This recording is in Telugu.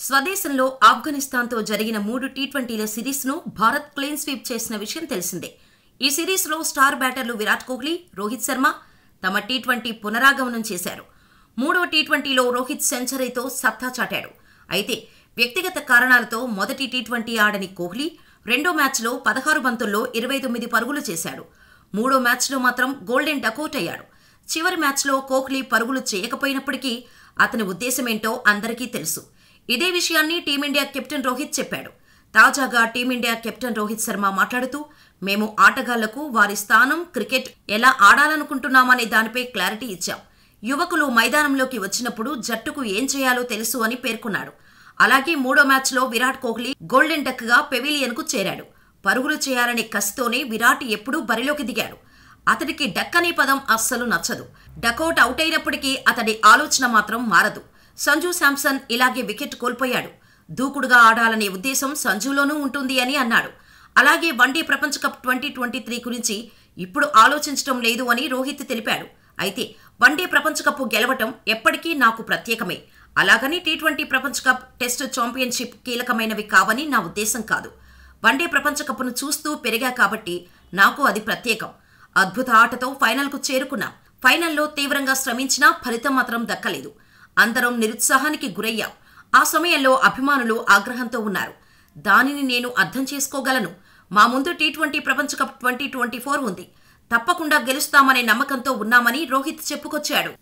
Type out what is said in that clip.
స్వదేశంలో ఆఫ్ఘనిస్తాన్తో జరిగిన 3 టీ20ల సిరీస్ను భారత్ క్లీన్ స్వీప్ చేసిన విషయం తెలిసిందే. ఈ సిరీస్లో స్టార్ బ్యాటర్లు విరాట్ కోహ్లీ, రోహిత్ శర్మ తమ టీ20 పునరాగమనం చేశారు. మూడవ టీ20లో రోహిత్ సెంచరీతో సత్తా చాటాడు. అయితే వ్యక్తిగత కారణాలతో మొదటి టీ20 ఆడని కోహ్లీ రెండో మ్యాచ్లో 16 బంతుల్లో 29 పరుగులు చేశాడు. మూడో మ్యాచ్లో మాత్రం గోల్డెన్ డకౌట్ అయ్యాడు. చివరి మ్యాచ్లో కోహ్లీ పరుగులు చేయకపోయినప్పటికీ అతని ఉద్దేశమేంటో అందరికీ తెలుసు. ఇదే విషయాన్ని టీమిండియా కెప్టెన్ రోహిత్ చెప్పాడు. తాజాగా టీమిండియా కెప్టెన్ రోహిత్ శర్మ మాట్లాడుతూ, మేము ఆటగాళ్లకు వారి స్థానం, క్రికెట్ ఎలా ఆడాలనుకుంటున్నామనే దానిపై క్లారిటీ ఇచ్చాం. యువకులు మైదానంలోకి వచ్చినప్పుడు జట్టుకు ఏం చేయాలో తెలుసు అని పేర్కొన్నాడు. అలాగే మూడో మ్యాచ్లో విరాట్ కోహ్లీ గోల్డెన్ డక్ గా పెవిలియన్ కు చేరాడు. పరుగులు చేయాలనే కసితోనే విరాట్ ఎప్పుడూ బరిలోకి దిగాడు. అతడికి డక్ అనే పదం అస్సలు నచ్చదు. డకౌట్ అవుట్ అయినప్పటికీ అతడి ఆలోచన మాత్రం మారదు. సంజు శాంసన్ ఇలాగే వికెట్ కోల్పోయాడు. దూకుడుగా ఆడాలనే ఉద్దేశం సంజులోనూ ఉంటుంది అని అన్నాడు. అలాగే వన్డే ప్రపంచ కప్ 2023 గురించి ఇప్పుడు ఆలోచించడం లేదు అని రోహిత్ తెలిపాడు. అయితే వన్డే ప్రపంచ కప్ గెలవటం ఎప్పటికీ నాకు ప్రత్యేకమే. అలాగని టీ20 ప్రపంచ కప్, టెస్ట్ ఛాంపియన్షిప్ కీలకమైనవి కావని నా ఉద్దేశం కాదు. వన్డే ప్రపంచ కప్ను చూస్తూ పెరిగా కాబట్టి నాకు అది ప్రత్యేకం. అద్భుత ఆటతో ఫైనల్కు చేరుకున్నాం. ఫైనల్లో తీవ్రంగా శ్రమించినా ఫలితం మాత్రం దక్కలేదు. అందరం నిరుత్సాహానికి గురయ్యాం. ఆ సమయంలో అభిమానులు ఆగ్రహంతో ఉన్నారు. దానిని నేను అర్థం చేసుకోగలను. మా ముందు టీ20 ప్రపంచ కప్ 2024 ఉంది. తప్పకుండా గెలుస్తామనే నమ్మకంతో ఉన్నామని రోహిత్ చెప్పుకొచ్చాడు.